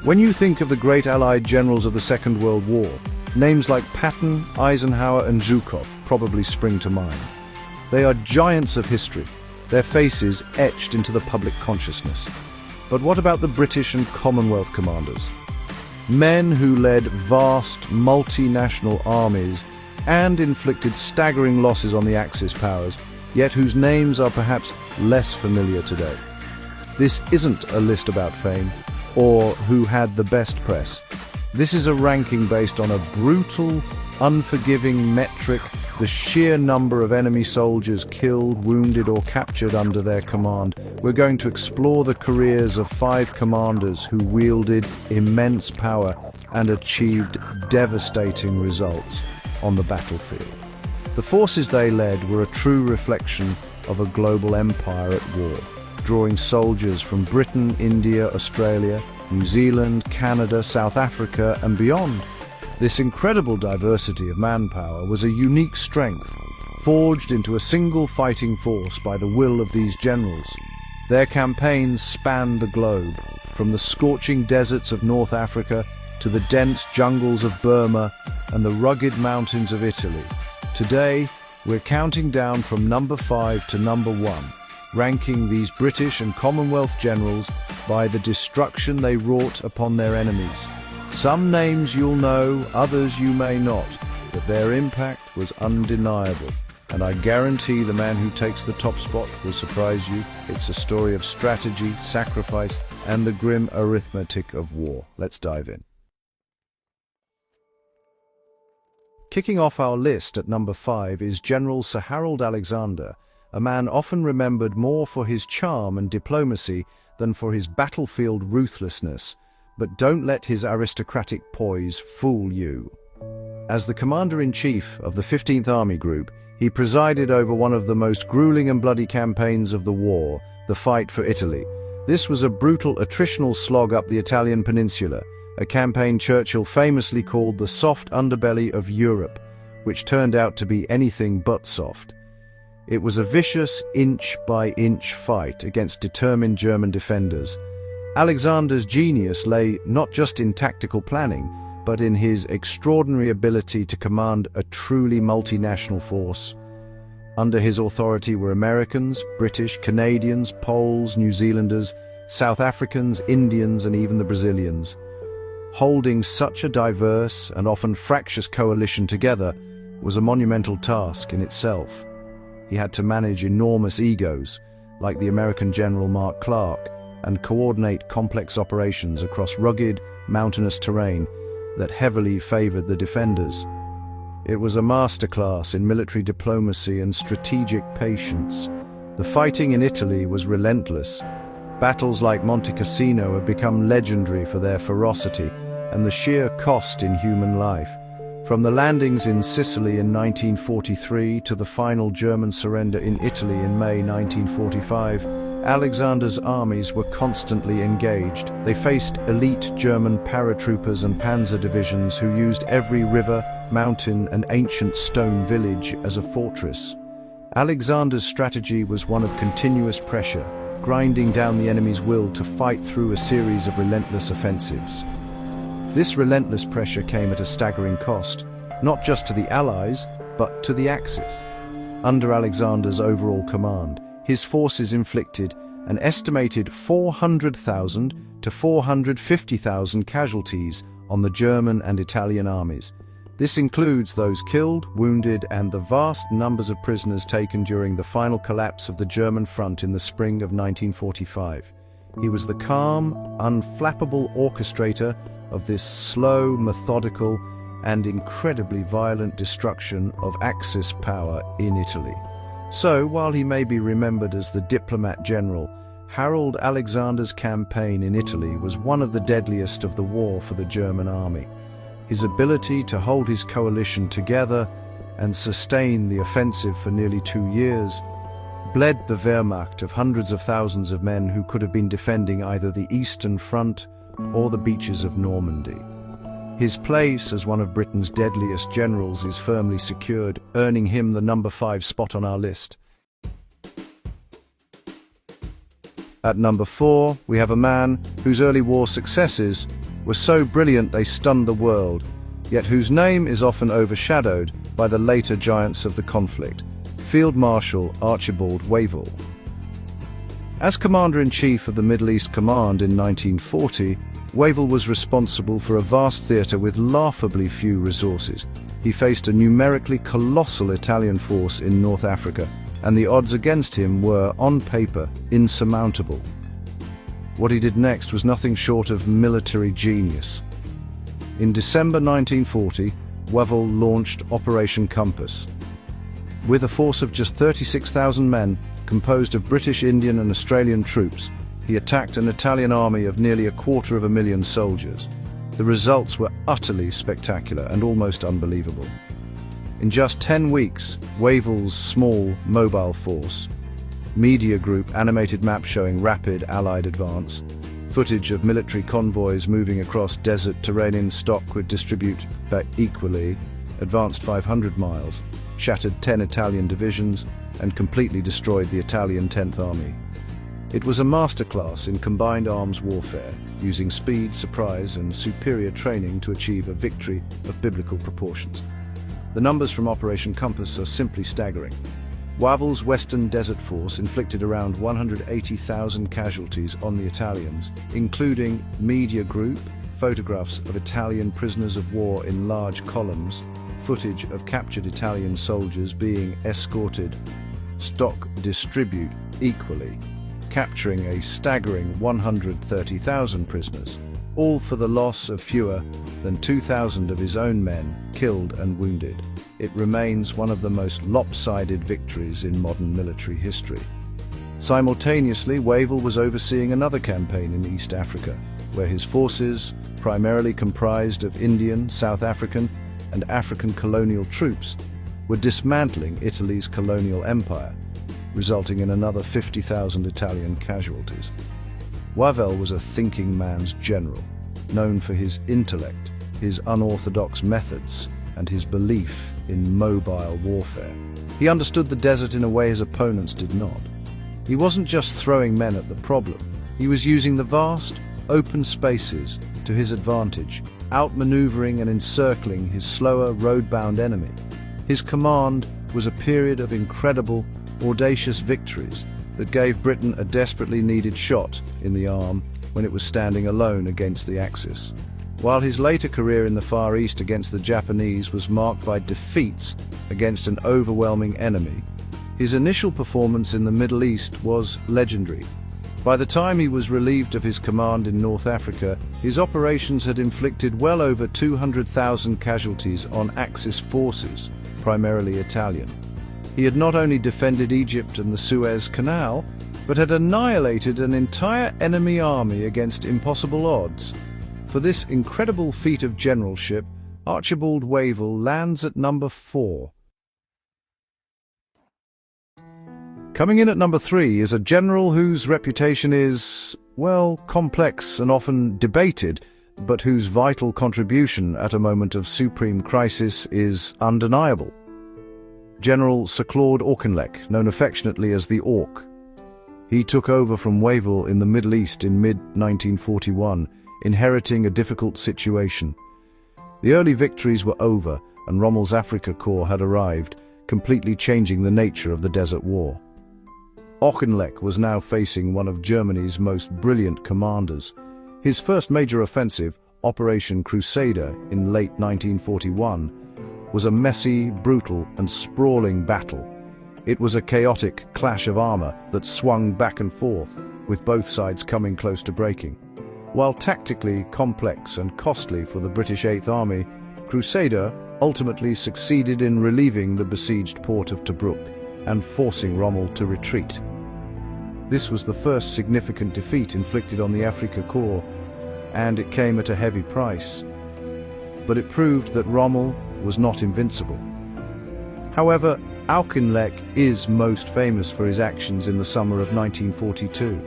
When you think of the great Allied generals of the Second World War, names like Patton, Eisenhower and Zhukov probably spring to mind. They are giants of history, their faces etched into the public consciousness. But what about the British and Commonwealth commanders? Men who led vast, multinational armies and inflicted staggering losses on the Axis powers, yet whose names are perhaps less familiar today. This isn't a list about fame or who had the best press. This is a ranking based on a brutal, unforgiving metric, the sheer number of enemy soldiers killed, wounded or captured under their command. We're going to explore the careers of 5 commanders who wielded immense power and achieved devastating results on the battlefield. The forces they led were a true reflection of a global empire at war, drawing soldiers from Britain, India, Australia, New Zealand, Canada, South Africa and beyond. This incredible diversity of manpower was a unique strength, forged into a single fighting force by the will of these generals. Their campaigns spanned the globe, from the scorching deserts of North Africa to the dense jungles of Burma and the rugged mountains of Italy. Today, we're counting down from number 5 to number 1, ranking these British and Commonwealth generals by the destruction they wrought upon their enemies. Some names you'll know, others you may not, but their impact was undeniable. And I guarantee the man who takes the top spot will surprise you. It's a story of strategy, sacrifice, and the grim arithmetic of war. Let's dive in. Kicking off our list at number 5 is General Sir Harold Alexander, a man often remembered more for his charm and diplomacy than for his battlefield ruthlessness. But don't let his aristocratic poise fool you. As the commander-in-chief of the 15th Army Group, he presided over one of the most grueling and bloody campaigns of the war, the fight for Italy. This was a brutal attritional slog up the Italian peninsula, a campaign Churchill famously called the soft underbelly of Europe, which turned out to be anything but soft. It was a vicious inch-by-inch fight against determined German defenders. Alexander's genius lay not just in tactical planning, but in his extraordinary ability to command a truly multinational force. Under his authority were Americans, British, Canadians, Poles, New Zealanders, South Africans, Indians, and even the Brazilians. Holding such a diverse and often fractious coalition together was a monumental task in itself. He had to manage enormous egos, like the American General Mark Clark, and coordinate complex operations across rugged, mountainous terrain that heavily favored the defenders. It was a masterclass in military diplomacy and strategic patience. The fighting in Italy was relentless. Battles like Monte Cassino have become legendary for their ferocity and the sheer cost in human life. From the landings in Sicily in 1943 to the final German surrender in Italy in May 1945, Alexander's armies were constantly engaged. They faced elite German paratroopers and panzer divisions who used every river, mountain, and ancient stone village as a fortress. Alexander's strategy was one of continuous pressure, grinding down the enemy's will to fight through a series of relentless offensives. This relentless pressure came at a staggering cost, not just to the Allies, but to the Axis. Under Alexander's overall command, his forces inflicted an estimated 400,000 to 450,000 casualties on the German and Italian armies. This includes those killed, wounded, and the vast numbers of prisoners taken during the final collapse of the German front in the spring of 1945. He was the calm, unflappable orchestrator of this slow, methodical, and incredibly violent destruction of Axis power in Italy. So, while he may be remembered as the diplomat general, Harold Alexander's campaign in Italy was one of the deadliest of the war for the German army. His ability to hold his coalition together and sustain the offensive for nearly 2 years bled the Wehrmacht of hundreds of thousands of men who could have been defending either the Eastern Front or the beaches of Normandy. His place as one of Britain's deadliest generals is firmly secured, earning him the number 5 spot on our list. At number 4, we have a man whose early war successes were so brilliant they stunned the world, yet whose name is often overshadowed by the later giants of the conflict, Field Marshal Archibald Wavell. As Commander-in-Chief of the Middle East Command in 1940, Wavell was responsible for a vast theatre with laughably few resources. He faced a numerically colossal Italian force in North Africa, and the odds against him were, on paper, insurmountable. What he did next was nothing short of military genius. In December 1940, Wavell launched Operation Compass. With a force of just 36,000 men, composed of British, Indian and Australian troops, he attacked an Italian army of nearly 250,000 soldiers. The results were utterly spectacular and almost unbelievable. In just 10 weeks, Wavell's small, mobile force, media group animated map showing rapid Allied advance, footage of military convoys moving across desert terrain in stock would distribute equally, advanced 500 miles, shattered 10 Italian divisions, and completely destroyed the Italian 10th Army. It was a masterclass in combined arms warfare, using speed, surprise, and superior training to achieve a victory of biblical proportions. The numbers from Operation Compass are simply staggering. Wavell's Western Desert Force inflicted around 180,000 casualties on the Italians, including media group, photographs of Italian prisoners of war in large columns, footage of captured Italian soldiers being escorted, stock distribute equally, capturing a staggering 130,000 prisoners, all for the loss of fewer than 2,000 of his own men killed and wounded. It remains one of the most lopsided victories in modern military history. Simultaneously, Wavell was overseeing another campaign in East Africa, where his forces, primarily comprised of Indian, South African, and African colonial troops, were dismantling Italy's colonial empire, resulting in another 50,000 Italian casualties. Wavell was a thinking man's general, known for his intellect, his unorthodox methods, and his belief in mobile warfare. He understood the desert in a way his opponents did not. He wasn't just throwing men at the problem, he was using the vast, open spaces to his advantage, outmaneuvering and encircling his slower, road-bound enemy. His command was a period of incredible, audacious victories that gave Britain a desperately needed shot in the arm when it was standing alone against the Axis. While his later career in the Far East against the Japanese was marked by defeats against an overwhelming enemy, his initial performance in the Middle East was legendary. By the time he was relieved of his command in North Africa, his operations had inflicted well over 200,000 casualties on Axis forces, primarily Italian. He had not only defended Egypt and the Suez Canal, but had annihilated an entire enemy army against impossible odds. For this incredible feat of generalship, Archibald Wavell lands at number 4. Coming in at number 3 is a general whose reputation is, well, complex and often debated, but whose vital contribution at a moment of supreme crisis is undeniable. General Sir Claude Auchinleck, known affectionately as the Auk. He took over from Wavell in the Middle East in mid-1941, inheriting a difficult situation. The early victories were over, and Rommel's Afrika Korps had arrived, completely changing the nature of the Desert War. Auchinleck was now facing one of Germany's most brilliant commanders. His first major offensive, Operation Crusader, in late 1941, was a messy, brutal, and sprawling battle. It was a chaotic clash of armor that swung back and forth, with both sides coming close to breaking. While tactically complex and costly for the British Eighth Army, Crusader ultimately succeeded in relieving the besieged port of Tobruk and forcing Rommel to retreat. This was the first significant defeat inflicted on the Afrika Korps, and it came at a heavy price. But it proved that Rommel was not invincible. However, Auchinleck is most famous for his actions in the summer of 1942.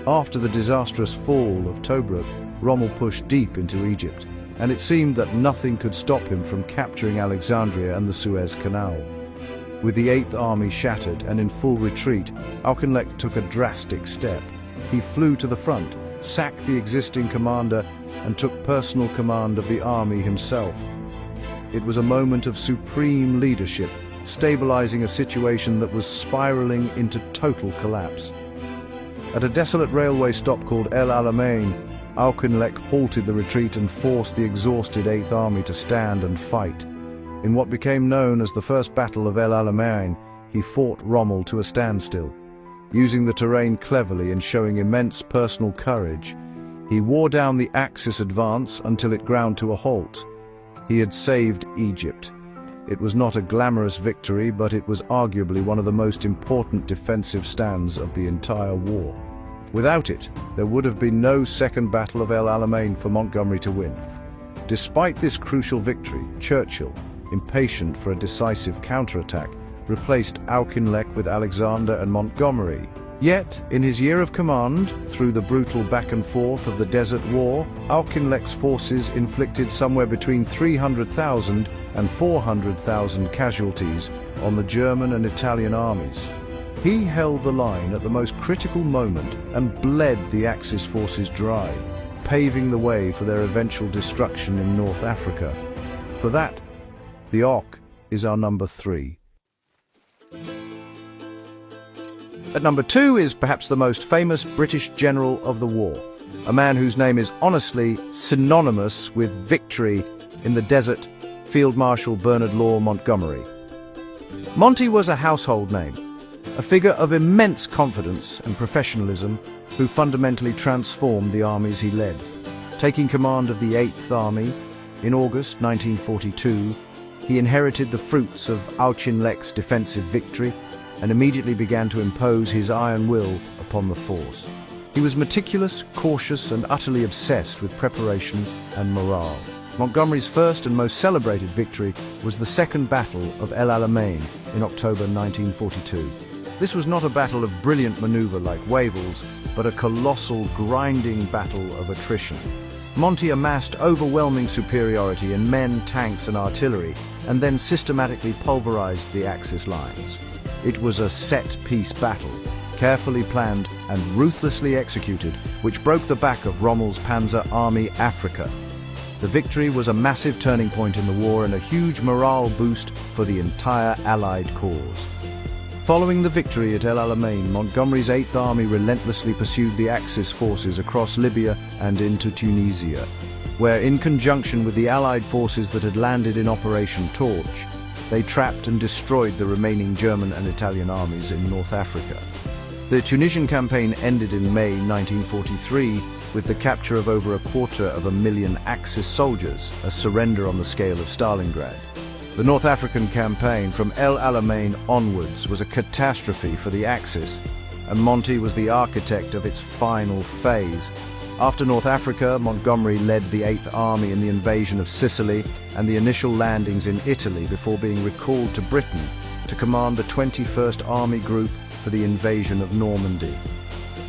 After the disastrous fall of Tobruk, Rommel pushed deep into Egypt, and it seemed that nothing could stop him from capturing Alexandria and the Suez Canal. With the Eighth Army shattered and in full retreat, Auchinleck took a drastic step. He flew to the front, sacked the existing commander, and took personal command of the army himself. It was a moment of supreme leadership, stabilizing a situation that was spiraling into total collapse. At a desolate railway stop called El Alamein, Auchinleck halted the retreat and forced the exhausted Eighth Army to stand and fight. In what became known as the First Battle of El Alamein, he fought Rommel to a standstill. Using the terrain cleverly and showing immense personal courage, he wore down the Axis advance until it ground to a halt. He had saved Egypt. It was not a glamorous victory, but it was arguably one of the most important defensive stands of the entire war. Without it, there would have been no Second Battle of El Alamein for Montgomery to win. Despite this crucial victory, Churchill, impatient for a decisive counterattack, replaced Auchinleck with Alexander and Montgomery. Yet, in his year of command, through the brutal back and forth of the Desert War, Auchinleck's forces inflicted somewhere between 300,000 and 400,000 casualties on the German and Italian armies. He held the line at the most critical moment and bled the Axis forces dry, paving the way for their eventual destruction in North Africa. For that, the Auk is our number 3. At number 2 is perhaps the most famous British general of the war, a man whose name is honestly synonymous with victory in the desert, Field Marshal Bernard Law Montgomery. Monty was a household name, a figure of immense confidence and professionalism who fundamentally transformed the armies he led. Taking command of the Eighth Army in August 1942, he inherited the fruits of Auchinleck's defensive victory and immediately began to impose his iron will upon the force. He was meticulous, cautious, and utterly obsessed with preparation and morale. Montgomery's first and most celebrated victory was the Second Battle of El Alamein in October 1942. This was not a battle of brilliant maneuver like Wavell's, but a colossal, grinding battle of attrition. Monty amassed overwhelming superiority in men, tanks, and artillery, and then systematically pulverized the Axis lines. It was a set-piece battle, carefully planned and ruthlessly executed, which broke the back of Rommel's Panzer Army Africa. The victory was a massive turning point in the war and a huge morale boost for the entire Allied cause. Following the victory at El Alamein, Montgomery's Eighth Army relentlessly pursued the Axis forces across Libya and into Tunisia, where, in conjunction with the Allied forces that had landed in Operation Torch, they trapped and destroyed the remaining German and Italian armies in North Africa. The Tunisian campaign ended in May 1943 with the capture of over 250,000 Axis soldiers, a surrender on the scale of Stalingrad. The North African campaign from El Alamein onwards was a catastrophe for the Axis, and Monty was the architect of its final phase. After North Africa, Montgomery led the Eighth Army in the invasion of Sicily and the initial landings in Italy before being recalled to Britain to command the 21st Army Group for the invasion of Normandy.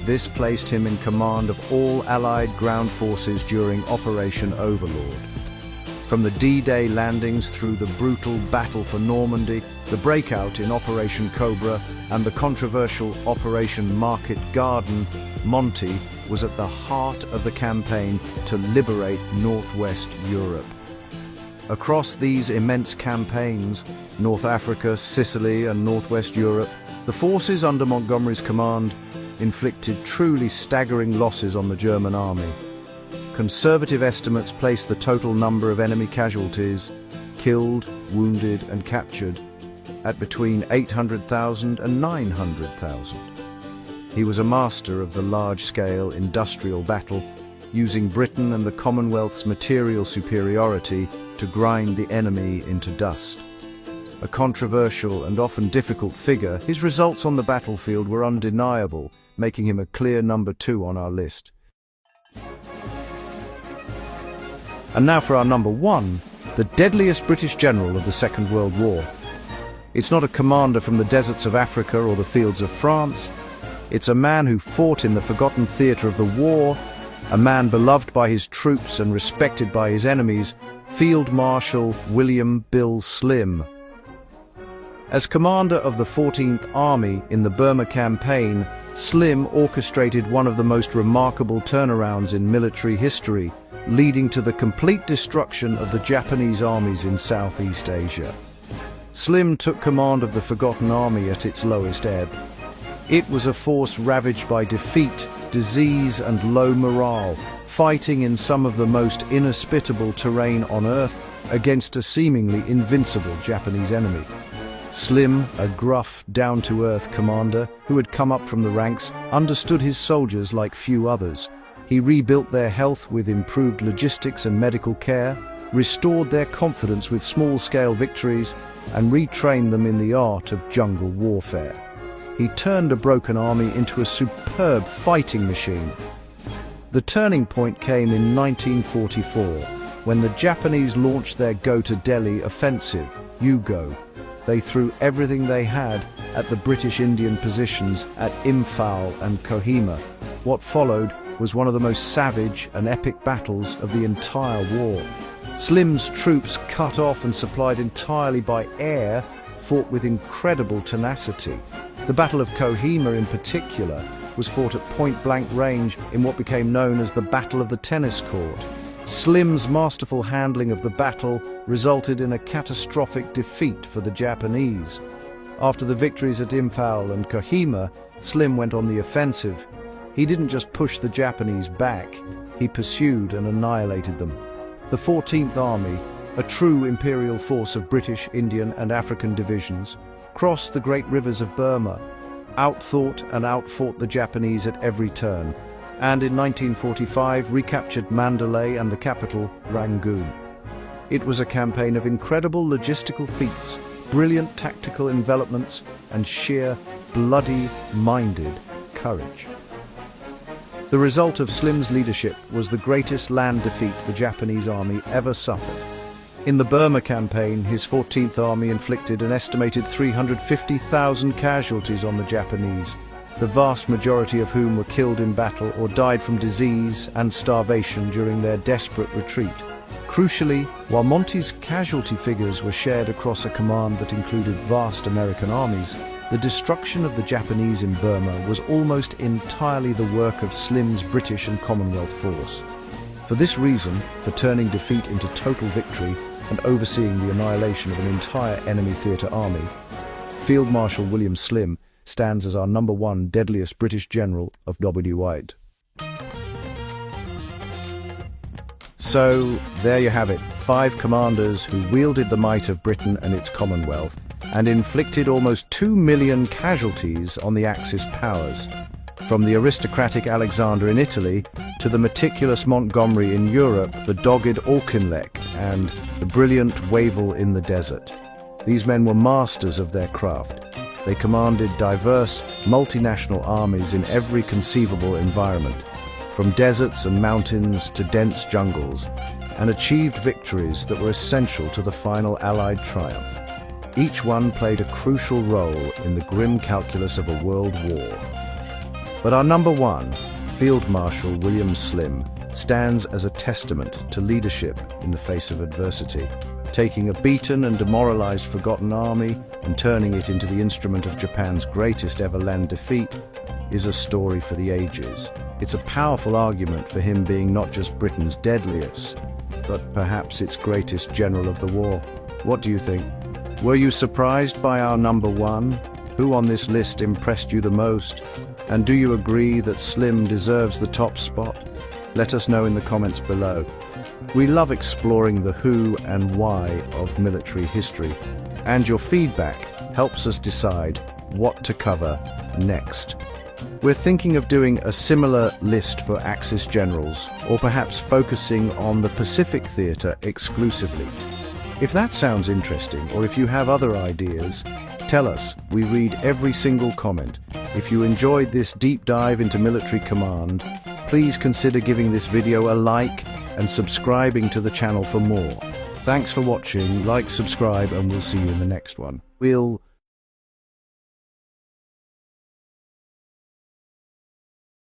This placed him in command of all Allied ground forces during Operation Overlord. From the D-Day landings through the brutal battle for Normandy, the breakout in Operation Cobra, and the controversial Operation Market Garden, Monty was at the heart of the campaign to liberate Northwest Europe. Across these immense campaigns, North Africa, Sicily, and Northwest Europe, the forces under Montgomery's command inflicted truly staggering losses on the German army. Conservative estimates place the total number of enemy casualties, killed, wounded, and captured, at between 800,000 and 900,000. He was a master of the large-scale industrial battle, using Britain and the Commonwealth's material superiority to grind the enemy into dust. A controversial and often difficult figure, his results on the battlefield were undeniable, making him a clear number 2 on our list. And now for our number 1, the deadliest British general of the Second World War. It's not a commander from the deserts of Africa or the fields of France. It's a man who fought in the forgotten theatre of the war, a man beloved by his troops and respected by his enemies, Field Marshal William Bill Slim. As commander of the 14th Army in the Burma campaign, Slim orchestrated one of the most remarkable turnarounds in military history, leading to the complete destruction of the Japanese armies in Southeast Asia. Slim took command of the Forgotten Army at its lowest ebb. It was a force ravaged by defeat, disease, and low morale, fighting in some of the most inhospitable terrain on Earth against a seemingly invincible Japanese enemy. Slim, a gruff, down-to-earth commander who had come up from the ranks, understood his soldiers like few others. He rebuilt their health with improved logistics and medical care, restored their confidence with small-scale victories, and retrained them in the art of jungle warfare. He turned a broken army into a superb fighting machine. The turning point came in 1944, when the Japanese launched their Go to Delhi offensive, U-Go. They threw everything they had at the British Indian positions at Imphal and Kohima. What followed was one of the most savage and epic battles of the entire war. Slim's troops, cut off and supplied entirely by air, fought with incredible tenacity. The Battle of Kohima in particular was fought at point-blank range in what became known as the Battle of the Tennis Court. Slim's masterful handling of the battle resulted in a catastrophic defeat for the Japanese. After the victories at Imphal and Kohima, Slim went on the offensive. He didn't just push the Japanese back, he pursued and annihilated them. The 14th Army, a true imperial force of British, Indian and African divisions, crossed the great rivers of Burma, outthought and outfought the Japanese at every turn, and in 1945 recaptured Mandalay and the capital, Rangoon. It was a campaign of incredible logistical feats, brilliant tactical envelopments, and sheer, bloody-minded courage. The result of Slim's leadership was the greatest land defeat the Japanese army ever suffered. In the Burma campaign, his 14th Army inflicted an estimated 350,000 casualties on the Japanese, the vast majority of whom were killed in battle or died from disease and starvation during their desperate retreat. Crucially, while Monty's casualty figures were shared across a command that included vast American armies, the destruction of the Japanese in Burma was almost entirely the work of Slim's British and Commonwealth force. For this reason, for turning defeat into total victory and overseeing the annihilation of an entire enemy theatre army, Field Marshal William Slim stands as our #1 deadliest British general of WW2. So, there you have it, 5 commanders who wielded the might of Britain and its Commonwealth and inflicted almost 2 million casualties on the Axis powers. From the aristocratic Alexander in Italy to the meticulous Montgomery in Europe, the dogged Auchinleck and the brilliant Wavell in the desert. These men were masters of their craft. They commanded diverse, multinational armies in every conceivable environment, from deserts and mountains to dense jungles, and achieved victories that were essential to the final Allied triumph. Each one played a crucial role in the grim calculus of a world war. But our #1, Field Marshal William Slim, stands as a testament to leadership in the face of adversity. Taking a beaten and demoralized Forgotten Army and turning it into the instrument of Japan's greatest ever land defeat is a story for the ages. It's a powerful argument for him being not just Britain's deadliest, but perhaps its greatest general of the war. What do you think? Were you surprised by our #1? Who on this list impressed you the most? And do you agree that Slim deserves the top spot? Let us know in the comments below. We love exploring the who and why of military history, and your feedback helps us decide what to cover next. We're thinking of doing a similar list for Axis generals, or perhaps focusing on the Pacific theatre exclusively. If that sounds interesting, or if you have other ideas, tell us. We read every single comment. If you enjoyed this deep dive into military command, please consider giving this video a like and subscribing to the channel for more. Thanks for watching, like, subscribe, and we'll see you in the next one. We'll